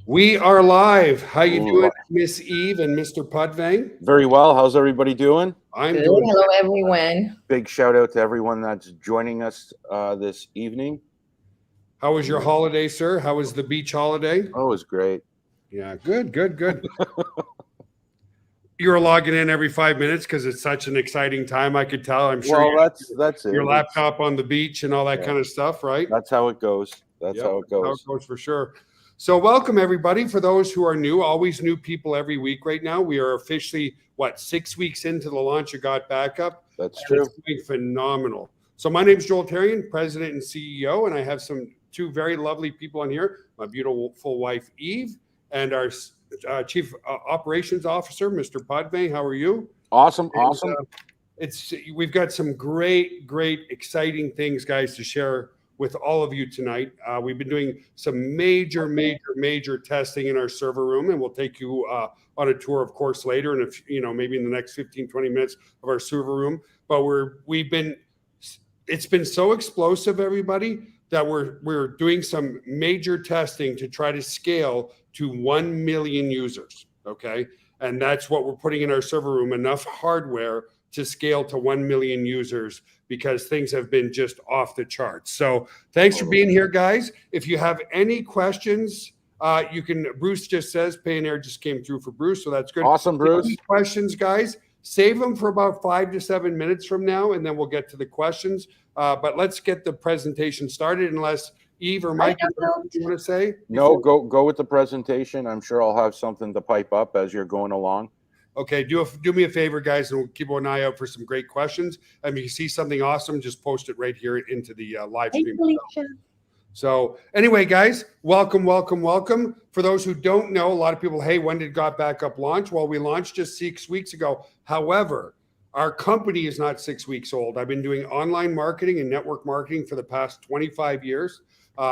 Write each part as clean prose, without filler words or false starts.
We are live. How you Ooh, doing, Miss Eve and Mr. Pudvang? very well. How's everybody doing? I'm Good. doing Hello, everyone. Big shout out to everyone that's joining us this evening. How was your holiday, sir? How was the beach holiday? Oh, it was great. Yeah, good. You're logging in every 5 minutes because it's such an exciting time. I could tell. I'm sure Well, that's it. your laptop on the beach and all that Yeah, kind of stuff, right? that's how it goes. That's Yep, how it that's how it goes. goes for sure. So, welcome everybody. For those who are new, always new people every week right now. We are officially, 6 weeks into the launch of Gotbackup, That's and true. it's going phenomenal. So, my name is Joel Tarian, President and CEO, and I have two very lovely people on here. My beautiful wife Eve, and our Chief Operations Officer, Mr. Podvay. How are you? Awesome, And, awesome. we've got some great, exciting things, guys, to share with all of you tonight. We've been doing some major testing in our server room, and we'll take you on a tour, of course, later, and if maybe in the next 15, 20 minutes of our server room. But it's been so explosive, everybody, that we're doing some major testing to try to scale to 1 million users. Okay. And that's what we're putting in our server room, enough hardware to scale to 1 million users, because things have been just off the charts. So thanks for being here, guys. If you have any questions, you can. Bruce just says Payoneer just came through for Bruce, so that's good. Awesome, Bruce. Any questions, guys? Save them for about 5 to 7 minutes from now, and then we'll get to the questions. But let's get the presentation started, unless Eve or Mike, you want to say? No, go with the presentation. I'm sure I'll have something to pipe up as you're going along. Okay, do me a favor, guys, and we'll keep an eye out for some great questions. And if you see something awesome, just post it right here into the live stream. So anyway, guys, welcome. For those who don't know, a lot of people, hey, when did Gotbackup launch? Well, we launched just 6 weeks ago. However, our company is not 6 weeks old. I've been doing online marketing and network marketing for the past 25 years.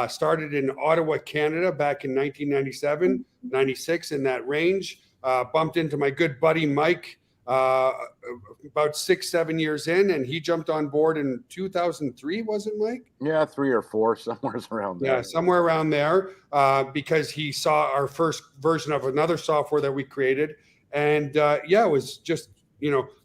Started in Ottawa, Canada back in 1997, 96, in that range. Bumped into my good buddy Mike about 6-7 years in, and he jumped on board in 2003. Was it, Mike? Yeah, 3 or 4, somewhere around there. Yeah, somewhere around there, because he saw our first version of another software that we created, and it was just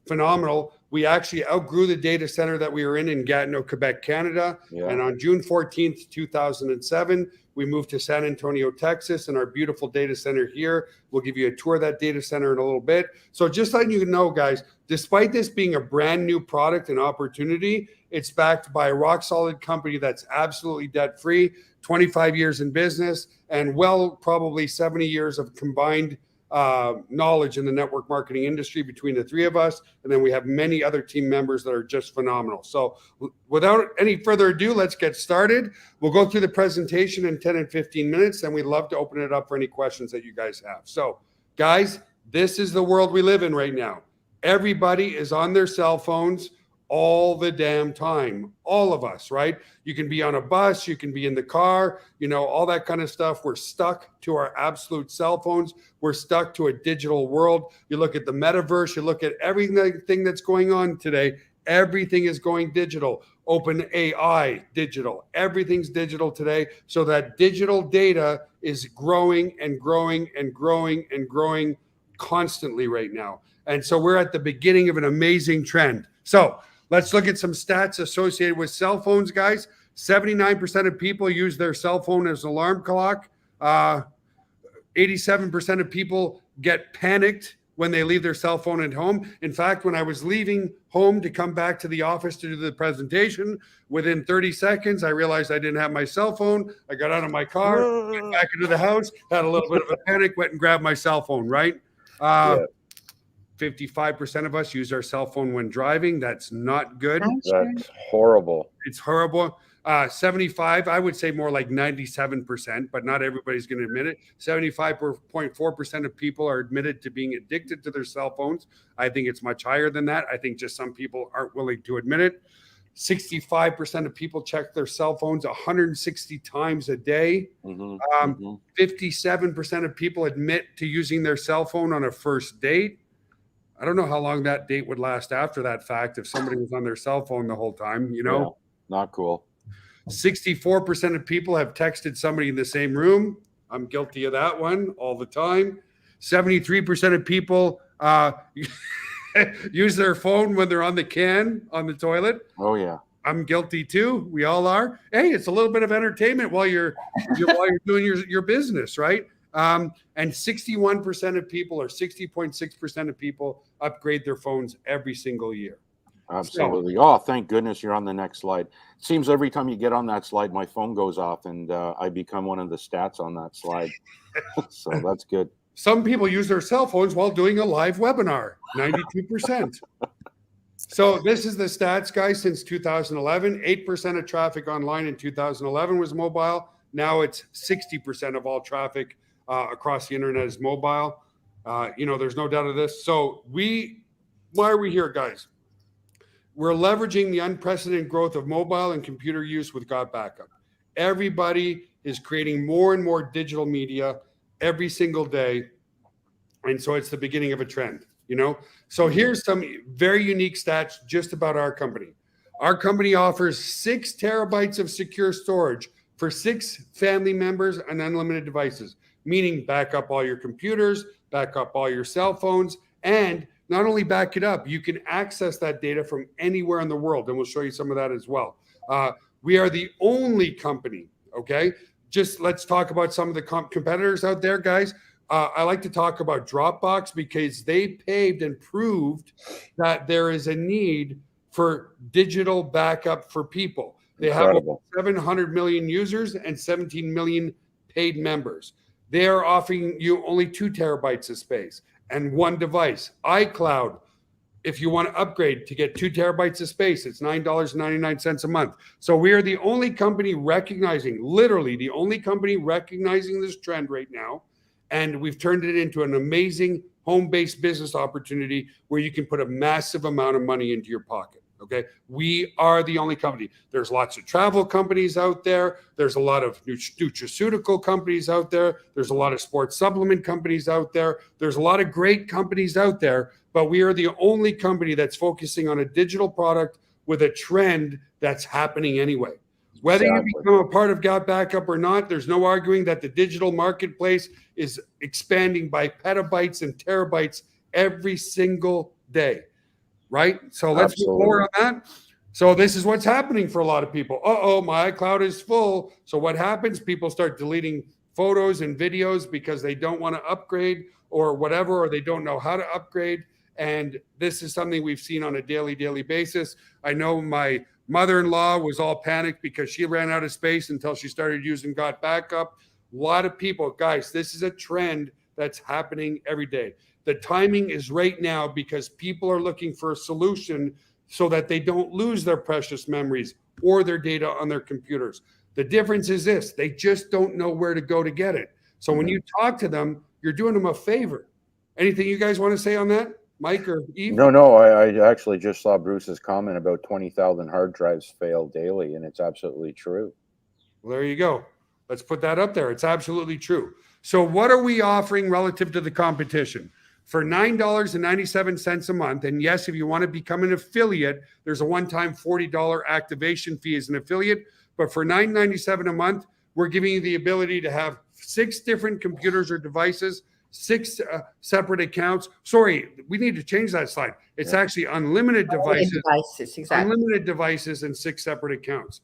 phenomenal. We actually outgrew the data center that we were in Gatineau, Quebec, Canada. Yeah. And on June 14th, 2007, we moved to San Antonio, Texas, and our beautiful data center here. We'll give you a tour of that data center in a little bit. So just letting you know, guys, despite this being a brand new product and opportunity, it's backed by a rock solid company that's absolutely debt free, 25 years in business, and probably 70 years of combined knowledge in the network marketing industry between the three of us. And then we have many other team members that are just phenomenal. So without any further ado, let's get started. We'll go through the presentation in 10 and 15 minutes, and we'd love to open it up for any questions that you guys have. So guys, this is the world we live in right now. Everybody is on their cell phones all the damn time. All of us, right? You can be on a bus, you can be in the car, all that kind of stuff. We're stuck to our absolute cell phones. We're stuck to a digital world. You look at the metaverse, you look at everything that's going on today. Everything is going digital. Open AI, digital. Everything's digital today. So that digital data is growing and growing and growing and growing constantly right now. And so we're at the beginning of an amazing trend. So let's look at some stats associated with cell phones, guys. 79% of people use their cell phone as an alarm clock. 87% of people get panicked when they leave their cell phone at home. In fact, when I was leaving home to come back to the office to do the presentation, within 30 seconds, I realized I didn't have my cell phone. I got out of my car, went back into the house, had a little bit of a panic, went and grabbed my cell phone, right? 55% of us use our cell phone when driving. That's not good. That's horrible. It's horrible. 75, I would say more like 97%, but not everybody's going to admit it. 75.4% of people are admitted to being addicted to their cell phones. I think it's much higher than that. I think just some people aren't willing to admit it. 65% of people check their cell phones 160 times a day. 57% of people admit to using their cell phone on a first date. I don't know how long that date would last after that fact if somebody was on their cell phone the whole time, Yeah, not cool. 64% of people have texted somebody in the same room. I'm guilty of that one all the time. 73% of people use their phone when they're on the toilet. Oh yeah. I'm guilty too. We all are. Hey, it's a little bit of entertainment while you're doing your business, right? And 61% of people, or 60.6% of people, upgrade their phones every single year. Absolutely. Oh, thank goodness you're on the next slide. It seems every time you get on that slide, my phone goes off, and I become one of the stats on that slide. So that's good. Some people use their cell phones while doing a live webinar, 92%. So this is the stats, guys, since 2011. 8% of traffic online in 2011 was mobile. Now it's 60% of all traffic across the internet is mobile. There's no doubt of this. So why are we here, guys? We're leveraging the unprecedented growth of mobile and computer use with Gotbackup. Everybody is creating more and more digital media every single day. And so it's the beginning of a trend, So here's some very unique stats just about our company. Our company offers 6 terabytes of secure storage for 6 family members and unlimited devices, meaning back up all your computers, back up all your cell phones, and not only back it up, you can access that data from anywhere in the world. And we'll show you some of that as well. We are the only company, okay? Just let's talk about some of the competitors out there, guys. I like to talk about Dropbox because they paved and proved that there is a need for digital backup for people. They Incredible. have 700 million users and 17 million paid members. They are offering you only 2 terabytes of space and 1 device. iCloud, if you want to upgrade to get 2 terabytes of space, it's $9.99 a month. So we are the only company literally the only company recognizing this trend right now. And we've turned it into an amazing home-based business opportunity where you can put a massive amount of money into your pocket. Okay. We are the only company. There's lots of travel companies out there. There's a lot of nutraceutical companies out there. There's a lot of sports supplement companies out there. There's a lot of great companies out there, but we are the only company that's focusing on a digital product with a trend that's happening anyway. Whether you become a part of Gotbackup or not, there's no arguing that the digital marketplace is expanding by petabytes and terabytes every single day, right? So let's move more on that. So this is what's happening for a lot of people. My iCloud is full. So what happens? People start deleting photos and videos because they don't want to upgrade or whatever, or they don't know how to upgrade. And this is something we've seen on a daily basis. I know my mother-in-law was all panicked because she ran out of space until she started using Gotbackup. A lot of people, guys, this is a trend that's happening every day. The timing is right now because people are looking for a solution so that they don't lose their precious memories or their data on their computers. The difference is this: they just don't know where to go to get it. So when you talk to them, you're doing them a favor. Anything you guys want to say on that? Mike or Eve? No, I actually just saw Bruce's comment about 20,000 hard drives fail daily, and it's absolutely true. Well, there you go. Let's put that up there. It's absolutely true. So what are we offering relative to the competition? For $9.97 a month, and yes, if you want to become an affiliate, there's a one-time $40 activation fee as an affiliate, but for $9.97 a month, we're giving you the ability to have 6 different computers or devices, 6 separate accounts. Sorry, we need to change that slide. It's actually unlimited devices, exactly. unlimited devices and 6 separate accounts.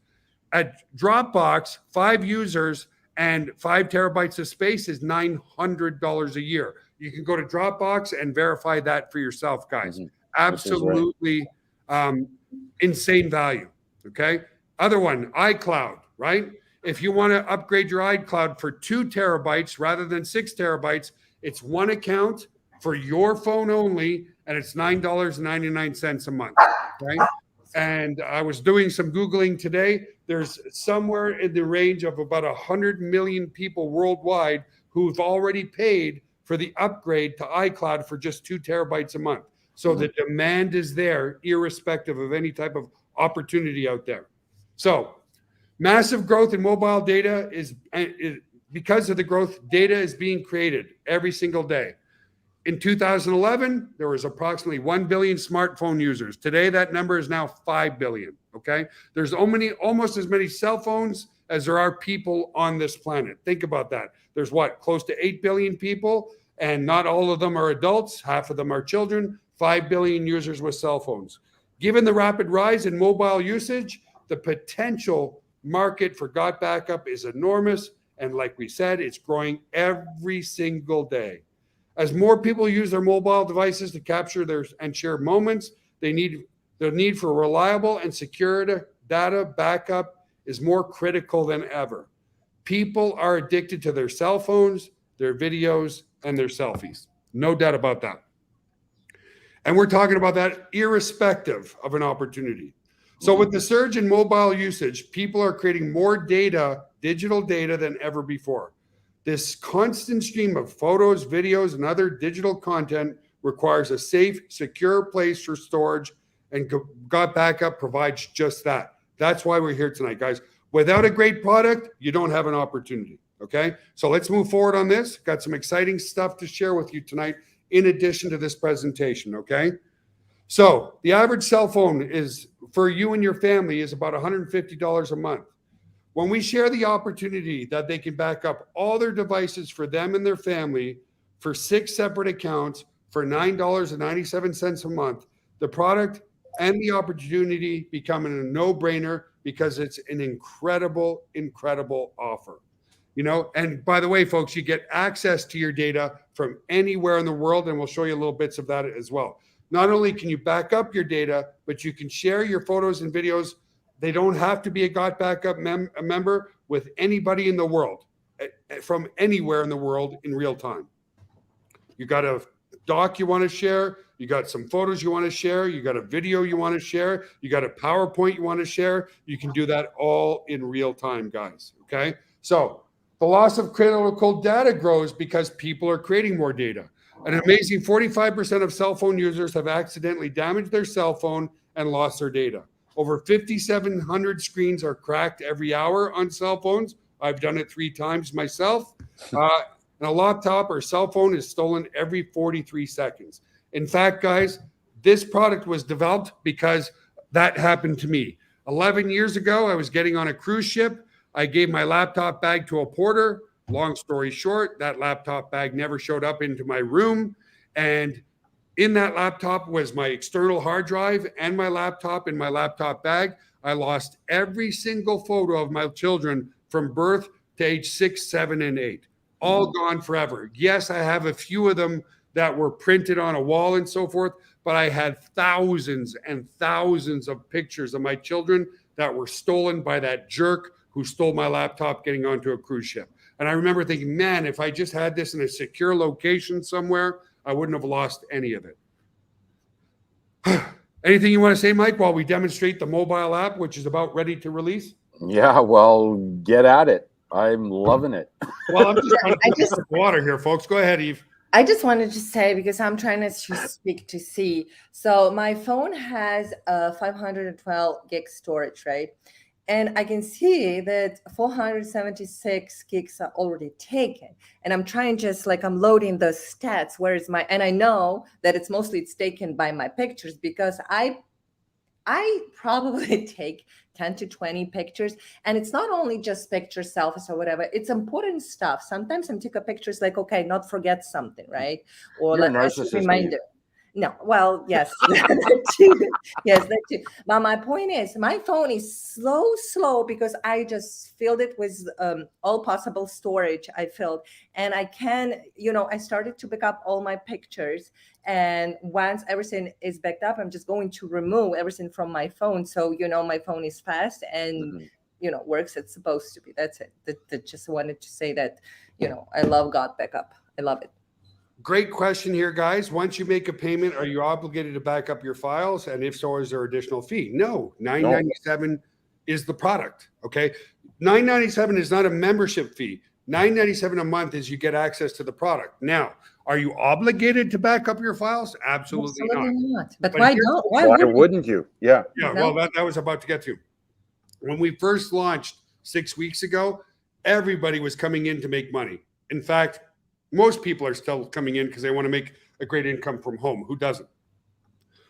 At Dropbox, 5 users and 5 terabytes of space is $900 a year. You can go to Dropbox and verify that for yourself, guys. Absolutely insane value. Okay. Other one, iCloud, right? If you want to upgrade your iCloud for 2 terabytes rather than 6 terabytes, it's 1 account for your phone only, and it's $9.99 a month. Okay. And I was doing some Googling today. There's somewhere in the range of about 100 million people worldwide who've already paid for the upgrade to iCloud for just 2 terabytes a month. So the demand is there, irrespective of any type of opportunity out there. So massive growth in mobile data is because of the growth, data is being created every single day. In 2011, there was approximately 1 billion smartphone users. Today, that number is now 5 billion, okay? There's almost as many cell phones as there are people on this planet. Think about that. There's what, close to 8 billion people, and not all of them are adults. Half of them are children. 5 billion users with cell phones. Given the rapid rise in mobile usage, the potential market for Gotbackup is enormous. And like we said, it's growing every single day. As more people use their mobile devices to capture their and share moments, the need for reliable and secure data backup is more critical than ever. People are addicted to their cell phones, their videos, and their selfies. No doubt about that. And we're talking about that irrespective of an opportunity. So with the surge in mobile usage, people are creating more data, digital data, than ever before. This constant stream of photos, videos, and other digital content requires a safe, secure place for storage, and Gotbackup provides just that. That's why we're here tonight, guys. Without a great product, you don't have an opportunity, okay? So let's move forward on this. Got some exciting stuff to share with you tonight in addition to this presentation, okay? So the average cell phone is, for you and your family, is about $150 a month. When we share the opportunity that they can back up all their devices for them and their family for 6 separate accounts for $9.97 a month, the product and the opportunity become a no-brainer because it's an incredible, incredible offer. You know, and by the way, folks, you get access to your data from anywhere in the world, and we'll show you little bits of that as well. Not only can you back up your data, but you can share your photos and videos. They don't have to be a Gotbackup member with anybody in the world, from anywhere in the world in real time. You got a doc you want to share, you got some photos you want to share, you got a video you want to share, you got a PowerPoint you want to share. You can do that all in real time, guys, okay? So the loss of critical data grows because people are creating more data. An amazing 45% of cell phone users have accidentally damaged their cell phone and lost their data. Over 5,700 screens are cracked every hour on cell phones. I've done it 3 times myself. And a laptop or cell phone is stolen every 43 seconds. In fact, guys, this product was developed because that happened to me. 11 years ago, I was getting on a cruise ship. I gave my laptop bag to a porter. Long story short, that laptop bag never showed up into my room. And in that laptop was my external hard drive and my laptop in my laptop bag. I lost every single photo of my children from birth to age 6, 7, and 8. All gone forever. Yes, I have a few of them that were printed on a wall and so forth, but I had thousands and thousands of pictures of my children that were stolen by that jerk who stole my laptop getting onto a cruise ship. And I remember thinking, man, if I just had this in a secure location somewhere, I wouldn't have lost any of it. Anything you want to say, Mike, while we demonstrate the mobile app, which is about ready to release? Yeah, well, get at it. I'm loving it. Well, I'm just trying to put some water here, folks. Go ahead, Eve. I just wanted to say, because I'm trying to speak to see. So my phone has a 512 gig storage, right? And I can see that 476 gigs are already taken. And I'm trying just like, I'm loading the stats. Where is my, and I know that it's taken by my pictures, because I probably take 10 to 20 pictures. And it's not only just pictures, selfies or whatever, it's important stuff. Sometimes I take a pictures like, okay, not forget something, right? Or You're like a reminder. No, well, yes, that too. Yes, that too. But my point is, my phone is slow because I just filled it with all possible storage. I filled, and I can, I started to back up all my pictures. And once everything is backed up, I'm just going to remove everything from my phone. So, my phone is fast and, works it's supposed to be. That's it. That just wanted to say that, I love Gotbackup. I love it. Great question here, guys. Once you make a payment, are you obligated to back up your files? And if so, is there additional fee? No, $9.97 is the product, okay? $9.97 is not a membership fee. $9.97 a month is you get access to the product. Now, are you obligated to back up your files? Absolutely not. But why don't? Why wouldn't you? Yeah. Yeah, well, that was about to get to. When we first launched 6 weeks ago, everybody was coming in to make money. In fact, most people are still coming in because they want to make a great income from home. Who doesn't?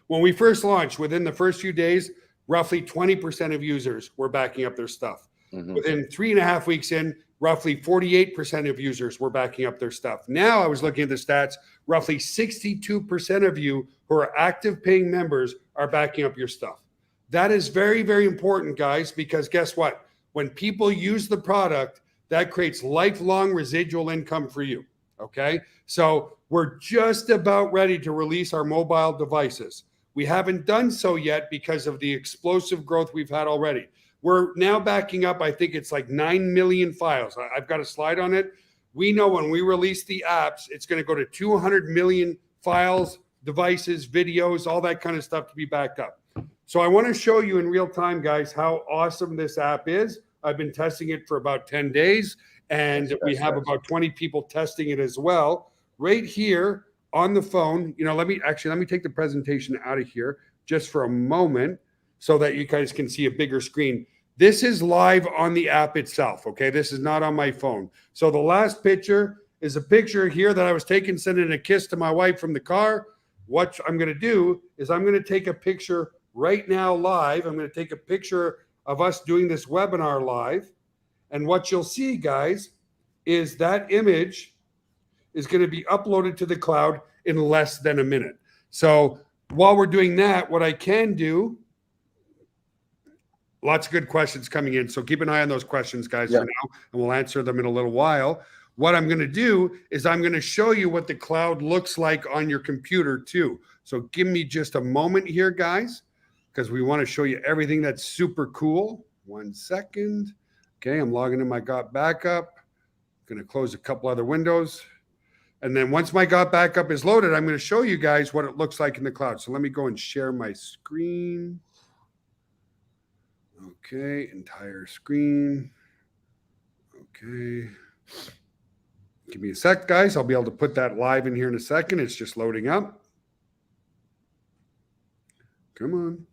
When we first launched, within the first few days, roughly 20% of users were backing up their stuff. Mhm. Within 3.5 weeks in, roughly 48% of users were backing up their stuff. Now I was looking at the stats, roughly 62% of you who are active paying members are backing up your stuff. That is very, very important, guys, because guess what? When people use the product, that creates lifelong residual income for you. Okay. So we're just about ready to release our mobile devices. We haven't done so yet because of the explosive growth we've had already. We're now backing up, I think it's like 9 million files. I've got a slide on it. We know when we release the apps, it's going to go to 200 million files, devices, videos, all that kind of stuff to be backed up. So I want to show you in real time, guys, how awesome this app is. I've been testing it for about 10 days, and we have about 20 people testing it as well. Right here on the phone, let me take the presentation out of here just for a moment so that you guys can see a bigger screen. This is live on the app itself, okay? This is not on my phone. So the last picture is a picture here that I was taking, sending a kiss to my wife from the car. What I'm going to do is I'm going to take a picture right now live. I'm going to take a picture of us doing this webinar live. And what you'll see, guys, is that image is going to be uploaded to the cloud in less than a minute. So while we're doing that, what I can do, lots of good questions coming in. So keep an eye on those questions, guys, for now, and we'll answer them in a little while. What I'm going to do is I'm going to show you what the cloud looks like on your computer too. So give me just a moment here, guys, because we want to show you everything that's super cool. 1 second. Okay, I'm logging in my Gotbackup. Going to close a couple other windows. And then once my Gotbackup is loaded, I'm going to show you guys what it looks like in the cloud. So let me go and share my screen. Okay, entire screen. Okay. Give me a sec, guys. I'll be able to put that live in here in a second. It's just loading up. Come on.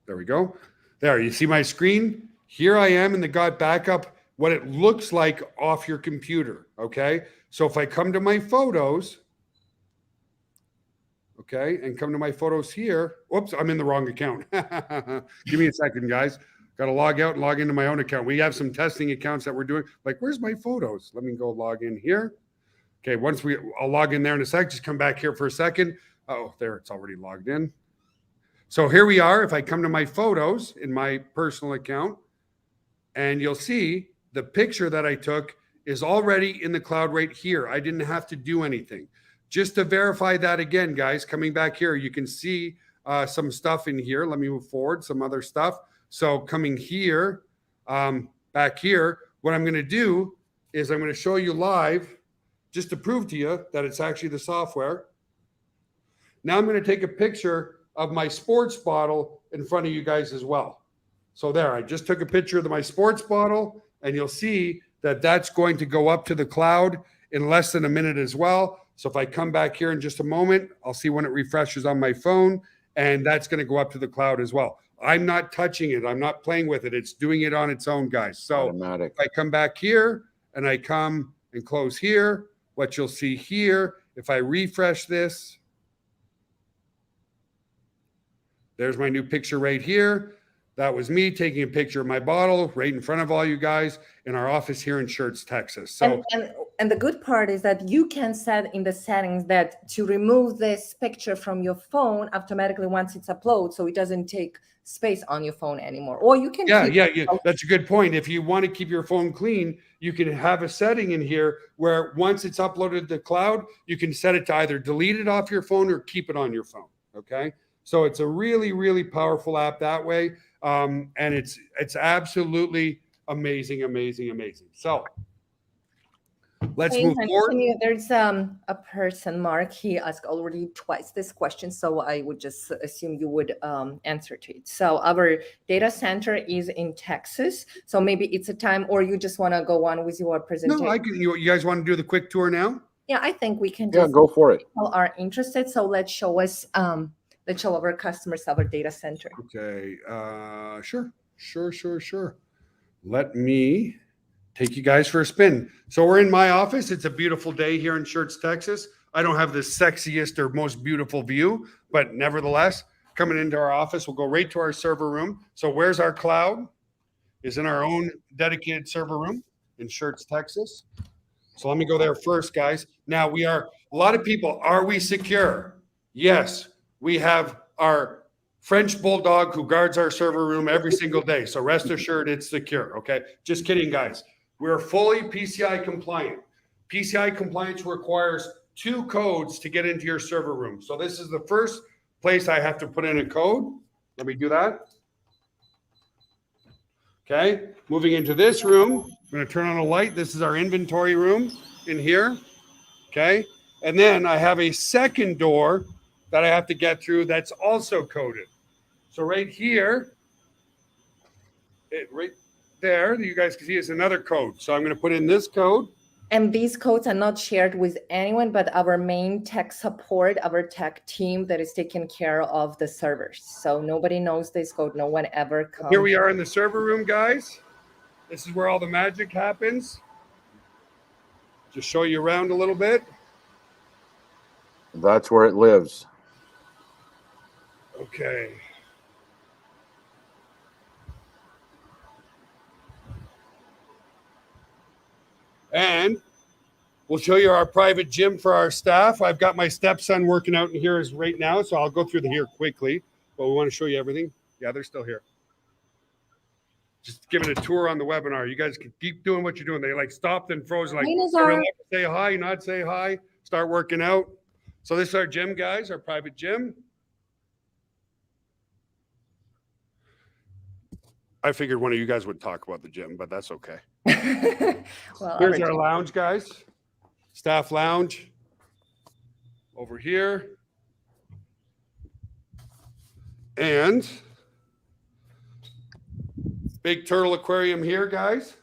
There we go. There, you see my screen? Here I am in the Gotbackup, what it looks like off your computer, okay? So if I come to my photos, okay, and come to my photos here. Whoops, I'm in the wrong account. Give me a second, guys. Got to log out and log into my own account. We have some testing accounts that we're doing. Like, where's my photos? Let me go log in here. Okay, I'll log in there in a sec. Just come back here for a second. Oh, there, it's already logged in. So here we are. If I come to my photos in my personal account, and you'll see the picture that I took is already in the cloud right here. I didn't have to do anything. Just to verify that again, guys, coming back here, you can see some stuff in here. Let me move forward, some other stuff. So coming here, back here, what I'm going to do is I'm going to show you live just to prove to you that it's actually the software. Now I'm going to take a picture of my sports bottle in front of you guys as well. So there, I just took a picture of my sports bottle, and you'll see that that's going to go up to the cloud in less than a minute as well. So if I come back here in just a moment, I'll see when it refreshes on my phone, and that's going to go up to the cloud as well. I'm not touching it. I'm not playing with it. It's doing it on its own, guys. So Automatic. if I come back here and I come and close here, what you'll see here, if I refresh this, there's my new picture right here. That was me taking a picture of my bottle right in front of all you guys in our office here in Schertz, Texas. So, and the good part is that you can set in the settings that to remove this picture from your phone automatically once it's uploaded, so it doesn't take space on your phone anymore. Or you can that's a good point. If you want to keep your phone clean, you can have a setting in here where once it's uploaded to the cloud, you can set it to either delete it off your phone or keep it on your phone. Okay. So it's a really, really powerful app that way. And it's absolutely amazing. So let's move forward. There's a person, Mark, he asked already twice this question, so I would just assume you would answer to it. So our data center is in Texas, so maybe it's a time, or you just want to go on with your presentation? No, I can. You guys want to do the quick tour now? Yeah, I think we can. Yeah, go for it. People are interested, so let's show us. Let's show our customers our data center. Okay, sure. Let me take you guys for a spin. So we're in my office. It's a beautiful day here in Schertz, Texas. I don't have the sexiest or most beautiful view, but nevertheless, coming into our office, we'll go right to our server room. So where's our cloud? is in our own dedicated server room in Schertz, Texas. So let me go there first, guys. Now a lot of people, are we secure? Yes, we have our French bulldog who guards our server room every single day. So rest assured it's secure, okay? Just kidding, guys. We're fully PCI compliant. PCI compliance requires 2 codes to get into your server room. So this is the first place I have to put in a code. Let me do that. Okay, moving into this room, I'm going to turn on a light. This is our inventory room in here. Okay, and then I have a second door that I have to get through that's also coded. So right here, right there, you guys can see is another code. So I'm going to put in this code. And these codes are not shared with anyone but our main tech support, our tech team that is taking care of the servers. So nobody knows this code. No one ever comes. Here we are in the server room, guys. This is where all the magic happens. Just show you around a little bit. That's where it lives. Okay. And we'll show you our private gym for our staff. I've got my stepson working out in here right now, so I'll go through here quickly. But we want to show you everything. Yeah, they're still here. Just giving a tour on the webinar. You guys can keep doing what you're doing. They like stopped and froze, like say hi, not say hi, start working out. So this is our gym, guys, our private gym. I figured one of you guys would talk about the gym, but that's okay. Well, here's our lounge, guys. Staff lounge over here. And big turtle aquarium here, guys.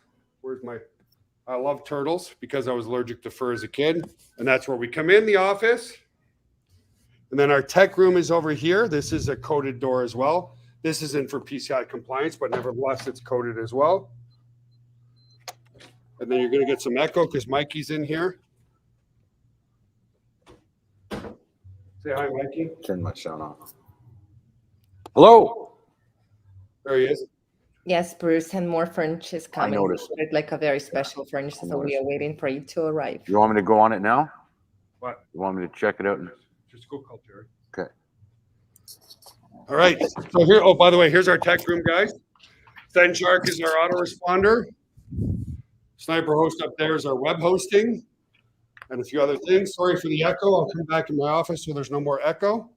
I love turtles because I was allergic to fur as a kid. And that's where we come in the office. And then our tech room is over here. This is a coded door as well. This isn't for PCI compliance, but nevertheless, it's coded as well. And then you're going to get some echo because Mikey's in here. Say hi, Mikey. Turn my sound off. Hello. There he is. Yes, Bruce, and more furniture is coming. I noticed. It's like a very special furniture, so we are waiting for it to arrive. You want me to go on it now? What? You want me to check it out? Just go call Jerry. Okay. All right. So here, oh, by the way, here's our tech room, guys. Zen Shark is our autoresponder. Sniper Host up there is our web hosting and a few other things. Sorry for the echo. I'll come back in my office so there's no more echo.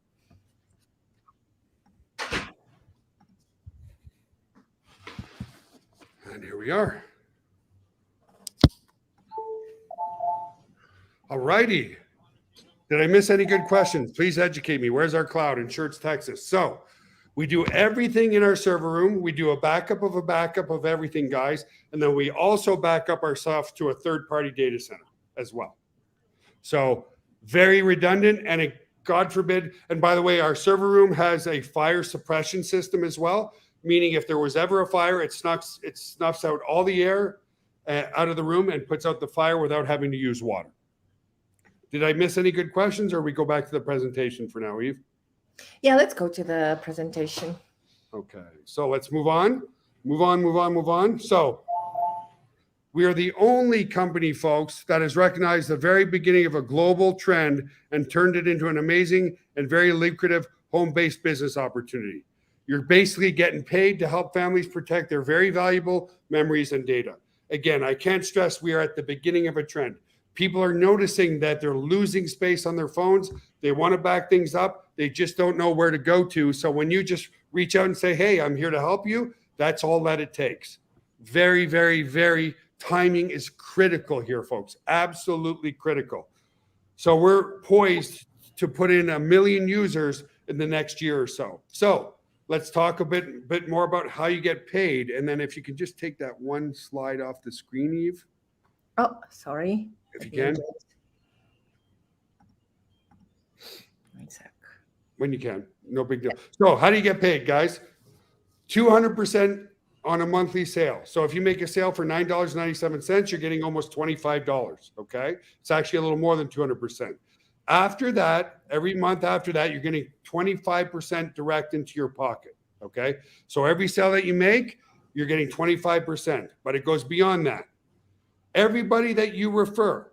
And here we are. All righty. Did I miss any good questions? Please educate me. Where's our cloud in Schertz, Texas? So we do everything in our server room. We do a backup of everything, guys. And then we also back up our stuff to a third-party data center as well. So very redundant, and God forbid. And by the way, our server room has a fire suppression system as well, meaning if there was ever a fire, it snuffs out all the air out of the room and puts out the fire without having to use water. Did I miss any good questions, or we go back to the presentation for now, Eve? Yeah, let's go to the presentation. Okay, so let's move on. Move on. So we are the only company, folks, that has recognized the very beginning of a global trend and turned it into an amazing and very lucrative home-based business opportunity. You're basically getting paid to help families protect their very valuable memories and data. Again, I can't stress we are at the beginning of a trend. People are noticing that they're losing space on their phones. They want to back things up. They just don't know where to go to. So when you just reach out and say, hey, I'm here to help you, that's all that it takes. Very, very, very timing is critical here, folks. Absolutely critical. So we're poised to put in 1 million users in the next year or so. So let's talk a bit more about how you get paid. And then if you can just take that one slide off the screen, Eve. Oh, sorry. If you can. One sec. When you can. No big deal. So how do you get paid, guys? 200% on a monthly sale. So if you make a sale for $9.97, you're getting almost $25, okay? It's actually a little more than 200%. After that, every month after that, you're getting 25% direct into your pocket, okay? So every sale that you make, you're getting 25%, but it goes beyond that. Everybody that you refer,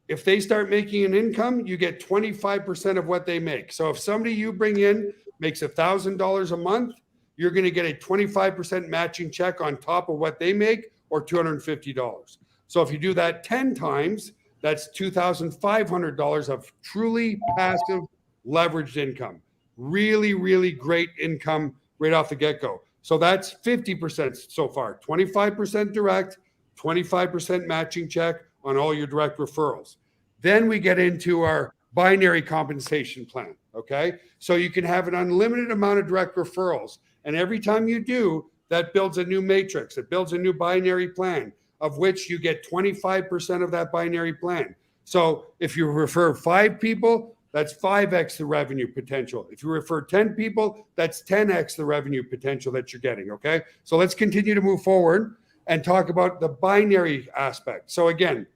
if they start making an income, you get 25% of what they make. So if somebody you bring in makes $1,000 a month, you're going to get a 25% matching check on top of what they make, or $250. So if you do that 10 times, that's $2,500 of truly passive leveraged income. Really, really great income right off the get-go. So that's 50% so far, 25% direct, 25% matching check on all your direct referrals. Then we get into our binary compensation plan, okay? So you can have an unlimited amount of direct referrals. And every time you do, that builds a new matrix. It builds a new binary plan, of which you get 25% of that binary plan. So if you refer 5 people, that's 5x the revenue potential. If you refer 10 people, that's 10x the revenue potential that you're getting, okay? So let's continue to move forward and talk about the binary aspect. So again,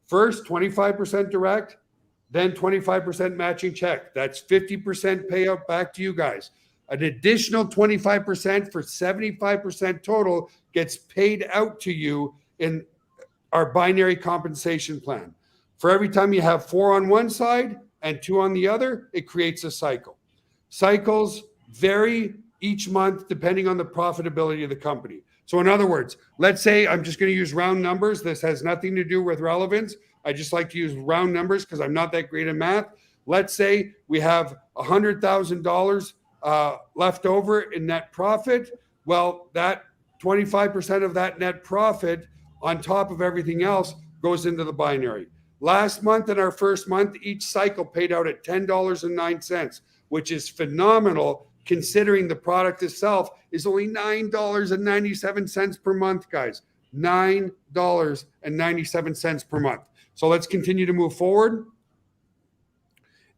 first 25% direct, then 25% matching check. That's 50% payout back to you guys. An additional 25% for 75% total gets paid out to you in our binary compensation plan. For every time you have 4 on one side and 2 on the other, it creates a cycle. Cycles vary each month depending on the profitability of the company. So in other words, let's say I'm just going to use round numbers. This has nothing to do with relevance. I just like to use round numbers because I'm not that great at math. Let's say we have $100,000 left over in net profit. Well, that 25% of that net profit on top of everything else goes into the binary. Last month and our first month, each cycle paid out at $10.09, which is phenomenal considering the product itself is only $9.97 per month, guys. $9.97 per month. So let's continue to move forward.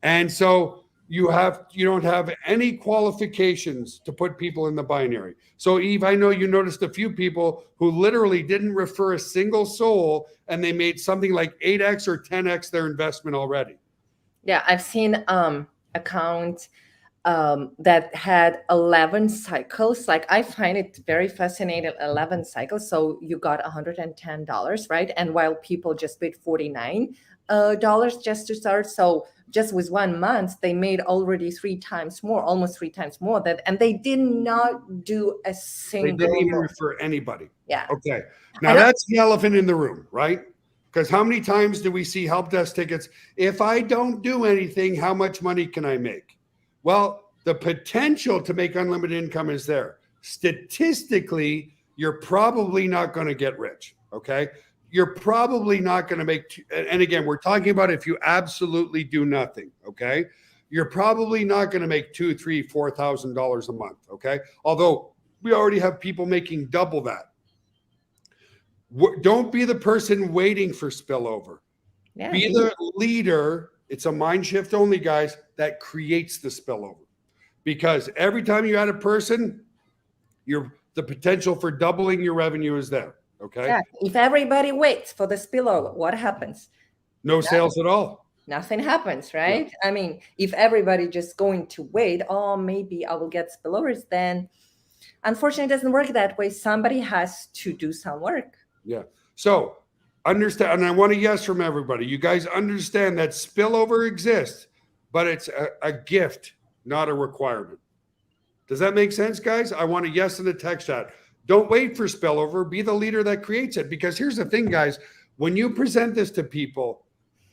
And so you don't have any qualifications to put people in the binary. So Eve, I know you noticed a few people who literally didn't refer a single soul and they made something like 8x or 10x their investment already. Yeah, I've seen accounts that had 11 cycles. Like, I find it very fascinating, 11 cycles. So you got $110, right? And while people just paid $49 just to start. So just with 1 month, they made already almost three times more that, and they did not do a single. They didn't even refer anybody. Yeah. Okay. Now that's the elephant in the room, right? Because how many times do we see help desk tickets? If I don't do anything, how much money can I make? Well, the potential to make unlimited income is there. Statistically, you're probably not going to get rich. Okay. You're probably not going to make, and again, we're talking about if you absolutely do nothing, okay? You're probably not going to make $2,000, $3,000, $4,000 a month, okay? Although we already have people making double that. Don't be the person waiting for spillover. Yeah. Be the leader. It's a mind shift only, guys, that creates the spillover. Because every time you add a person, the potential for doubling your revenue is there. Okay. Yeah. If everybody waits for the spillover, what happens? No sales at all. Nothing happens, right? Yeah. I mean, if everybody just going to wait, oh, maybe I will get spillovers, then unfortunately it doesn't work that way. Somebody has to do some work. Yeah. So understand, and I want a yes from everybody. You guys understand that spillover exists, but it's a gift, not a requirement. Does that make sense, guys? I want a yes in the text chat. Don't wait for spillover. Be the leader that creates it. Because here's the thing, guys. When you present this to people,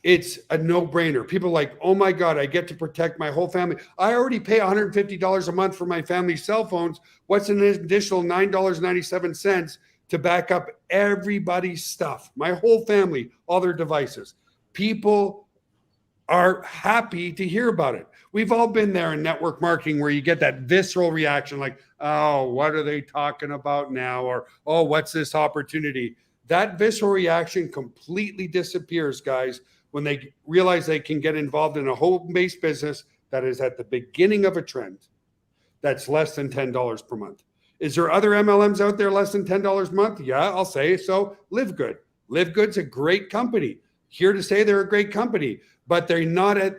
it's a no-brainer. People are like, oh my God, I get to protect my whole family. I already pay $150 a month for my family's cell phones. What's an additional $9.97 to back up everybody's stuff? My whole family, all their devices. People are happy to hear about it. We've all been there in network marketing where you get that visceral reaction like, oh, what are they talking about now? Or, oh, what's this opportunity? That visceral reaction completely disappears, guys, when they realize they can get involved in a home-based business that is at the beginning of a trend that's less than $10 per month. Is there other MLMs out there less than $10 a month? Yeah, I'll say so. Live Good. Live Good's a great company. Here to say they're a great company, but they're not at,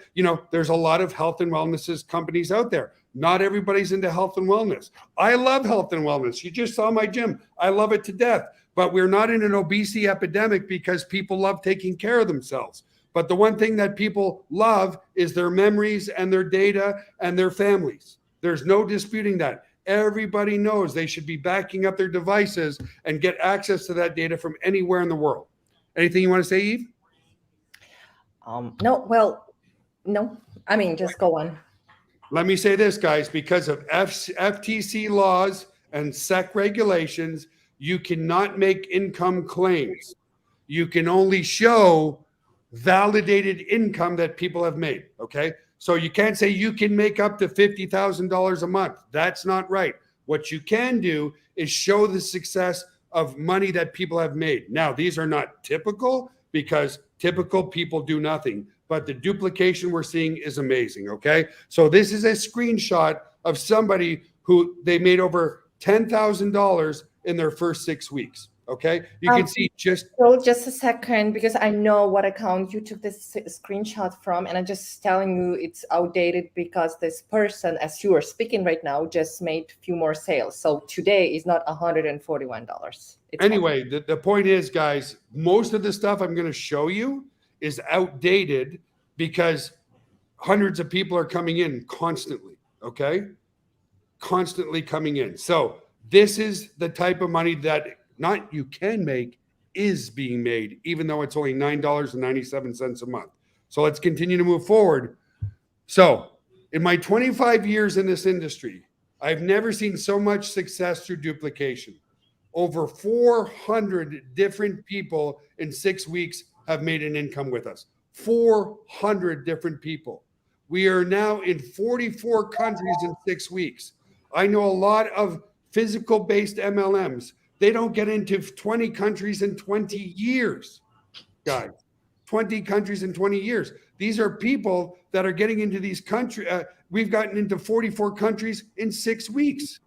there's a lot of health and wellness companies out there. Not everybody's into health and wellness. I love health and wellness. You just saw my gym. I love it to death, but we're not in an obesity epidemic because people love taking care of themselves. But the one thing that people love is their memories and their data and their families. There's no disputing that. Everybody knows they should be backing up their devices and get access to that data from anywhere in the world. Anything you want to say, Eve? No. I mean, just go on. Let me say this, guys, because of FTC laws and SEC regulations, you cannot make income claims. You can only show validated income that people have made, okay? So you can't say you can make up to $50,000 a month. That's not right. What you can do is show the success of money that people have made. Now, these are not typical because typical people do nothing, but the duplication we're seeing is amazing, okay? So this is a screenshot of somebody who they made over $10,000 in their first 6 weeks, okay? You can see just a second, because I know what account you took this screenshot from, and I'm just telling you it's outdated because this person, as you are speaking right now, just made a few more sales. So today is not $141. Anyway, the point is, guys, most of the stuff I'm going to show you is outdated because hundreds of people are coming in constantly, okay? Constantly coming in. So this is the type of money that not you can make, is being made, even though it's only $9.97 a month. So let's continue to move forward. So in my 25 years in this industry, I've never seen so much success through duplication. Over 400 different people in 6 weeks have made an income with us. 400 different people. We are now in 44 countries in 6 weeks. I know a lot of physical-based MLMs. They don't get into 20 countries in 20 years, guys. 20 countries in 20 years. These are people that are getting into these countries. We've gotten into 44 countries in 6 weeks.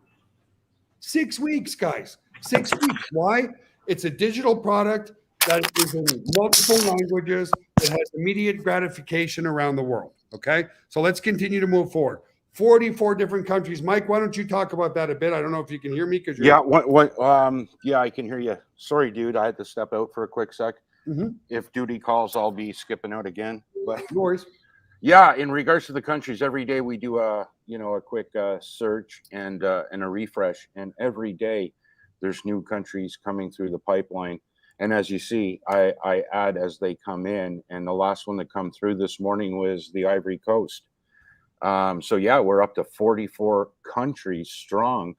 6 weeks, guys. 6 weeks. Why? It's a digital product that is in multiple languages. It has immediate gratification around the world. Okay? So let's continue to move forward. 44 different countries. Mike, why don't you talk about that a bit? I don't know if you can hear me because yeah, I can hear you. Sorry, dude, I had to step out for a quick sec. If duty calls, I'll be skipping out again. But no worries. Yeah, in regards to the countries, every day we do a quick search and a refresh, and every day there's new countries coming through the pipeline. And as you see, I add as they come in, and the last one that come through this morning was the Ivory Coast. So yeah, we're up to 44 countries strong,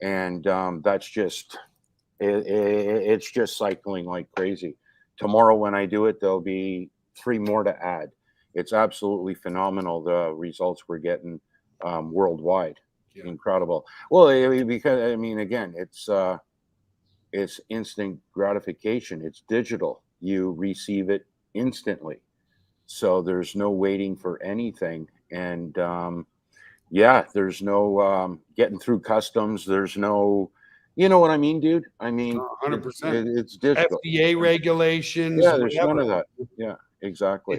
and that's just it's just cycling like crazy. Tomorrow when I do it, there'll be 3 more to add. It's absolutely phenomenal, the results we're getting worldwide. Yeah. Incredible. Well, because again, it's instant gratification. It's digital. You receive it instantly, so there's no waiting for anything. And there's no getting through customs. There's no, you know what I mean, dude? 100%. It's digital. FDA regulations. Yeah, there's none of that. Yeah, exactly.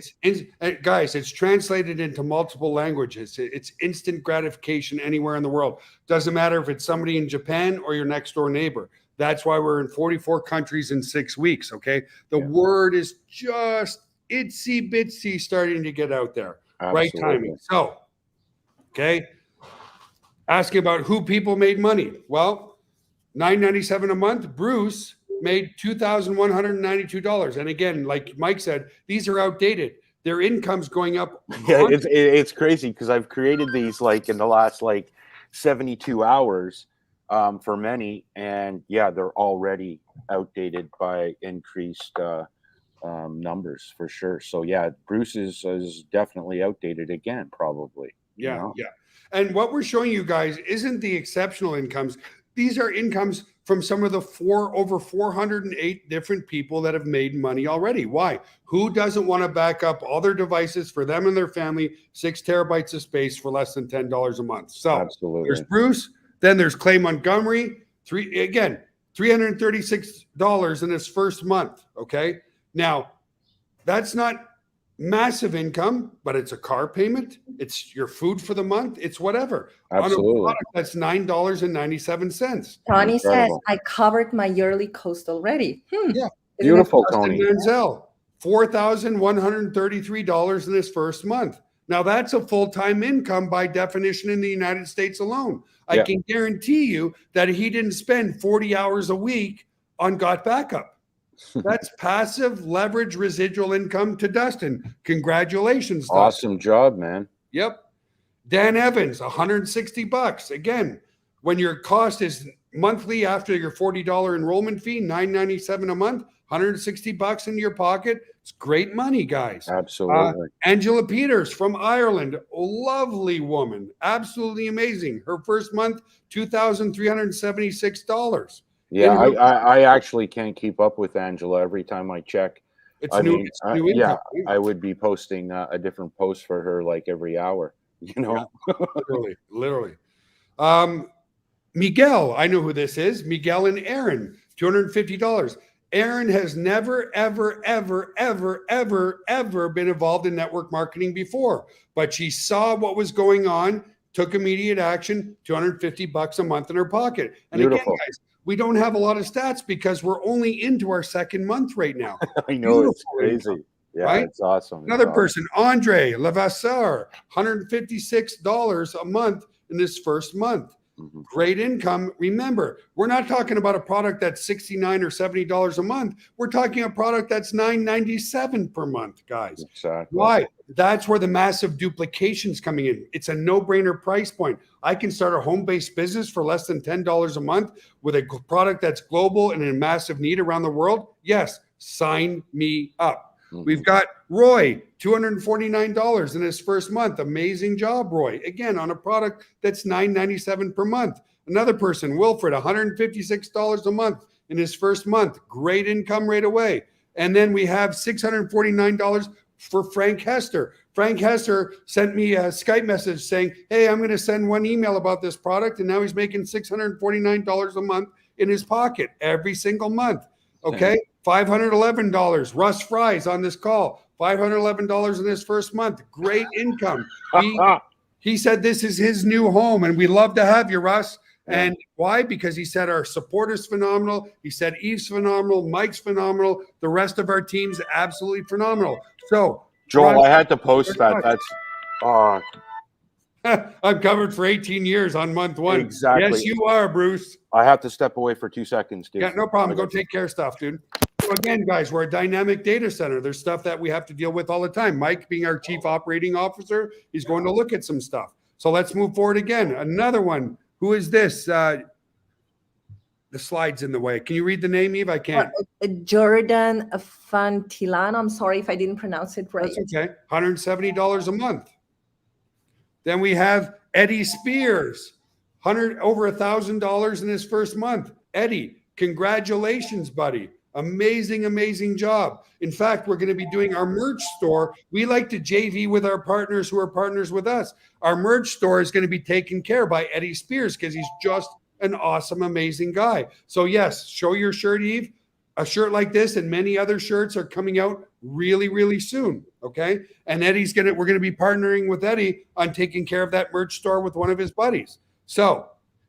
Guys, it's translated into multiple languages. It's instant gratification anywhere in the world. Doesn't matter if it's somebody in Japan or your next door neighbor. That's why we're in 44 countries in 6 weeks, okay? The word is just itsy bitsy starting to get out there. Absolutely. Right timing. So, okay, asking about who people made money. Well, $9.97 a month. Bruce made $2,192. And again, like Mike said, these are outdated. Their income's going up. Yeah, it's crazy because I've created these like in the last 72 hours for many, and yeah, they're already outdated by increased numbers for sure. So yeah, Bruce is definitely outdated again, probably. Yeah. And what we're showing you guys isn't the exceptional incomes. These are incomes from some of the over 408 different people that have made money already. Why? Who doesn't want to back up all their devices for them and their family, 6 terabytes of space for less than $10 a month? So absolutely. There's Bruce. Then there's Clay Montgomery. $336 in his first month. Okay. Now, That's not massive income, but it's a car payment. It's your food for the month. It's whatever. Absolutely. On a product that's $9.97. Tony says, Incredible. I covered my yearly cost already. Yeah. Isn't it Beautiful, Dustin Tony. Manziel, $4,133 in his first month. Now that's a full-time income by definition in the United States alone. I Yeah. can guarantee you that he didn't spend 40 hours a week on Gotbackup. That's passive leverage residual income to Dustin. Congratulations, Dustin. Awesome job, man. Yep. Dan Evans, $160. Again, when your cost is monthly after your $40 enrollment fee, $997 a month, $160 in your pocket. It's great money, guys. Absolutely. Angela Peters from Ireland, a lovely woman, absolutely amazing. Her first month, $2,376. Yeah, in her- I actually can't keep up with Angela every time I check. It's I new, mean, it's new yeah, income. I would be posting a different post for her like every hour, you know? Literally. Miguel, I know who this is. Miguel and Aaron, $250. Aaron has never, ever, ever, ever, ever, ever been involved in network marketing before, but she saw what was going on, took immediate action, $250 a month in her pocket. And Beautiful. again, guys, we don't have a lot of stats because we're only into our second month right now. I know, it's Beautiful crazy. Yeah, right? it's awesome. It's Another awesome. person, Andre Levasseur, $156 a month in this first month. Mhm. Great income. Remember, we're not talking about a product that's $69 or $70 a month. We're talking a product that's $997 per month, guys. Exactly. Why? That's where the massive duplication's coming in. It's a no-brainer price point. I can start a home-based business for less than $10 a month with a product that's global and in massive need around the world. Yes, sign me up. Mhm. We've got Roy, $249 in his first month. Amazing job, Roy. Again, on a product that's $997 per month. Another person, Wilfred, $156 a month in his first month. Great income right away. And then we have $649 for Frank Hester. Frank Hester sent me a Skype message saying, hey, I'm going to send one email about this product. And now he's making $649 a month in his pocket every single month. Okay. $511. Russ Fries on this call. $511 in his first month. Great income. He said this is his new home, and we love to have you, Russ. Yeah. And why? Because he said our support is phenomenal. He said Eve's phenomenal. Mike's phenomenal. The rest of our team's absolutely phenomenal. So, Joel, Russ, I had to post that. That's I'm covered for 18 years on month one. Exactly. Yes, you are, Bruce. I have to step away for 2 seconds, dude. Yeah, no problem. Go take care of stuff, dude. So again, guys, we're a dynamic data center. There's stuff that we have to deal with all the time. Mike, being our chief operating officer, he's going to look at some stuff. So let's move forward again. Another one. Who is this? The slide's in the way. Can you read the name, Eve? I can't. Jordan Fantilano. I'm sorry if I didn't pronounce it right. That's okay. $170 a month. Then we have Eddie Spears, over $1,000 in his first month. Eddie, congratulations, buddy. Amazing, amazing job. In fact, we're going to be doing our merch store. We like to JV with our partners who are partners with us. Our merch store is going to be taken care of by Eddie Spears because he's just an awesome, amazing guy. So yes, show your shirt, Eve. A shirt like this and many other shirts are coming out really, really soon. Okay. And we're going to be partnering with Eddie on taking care of that merch store with one of his buddies. So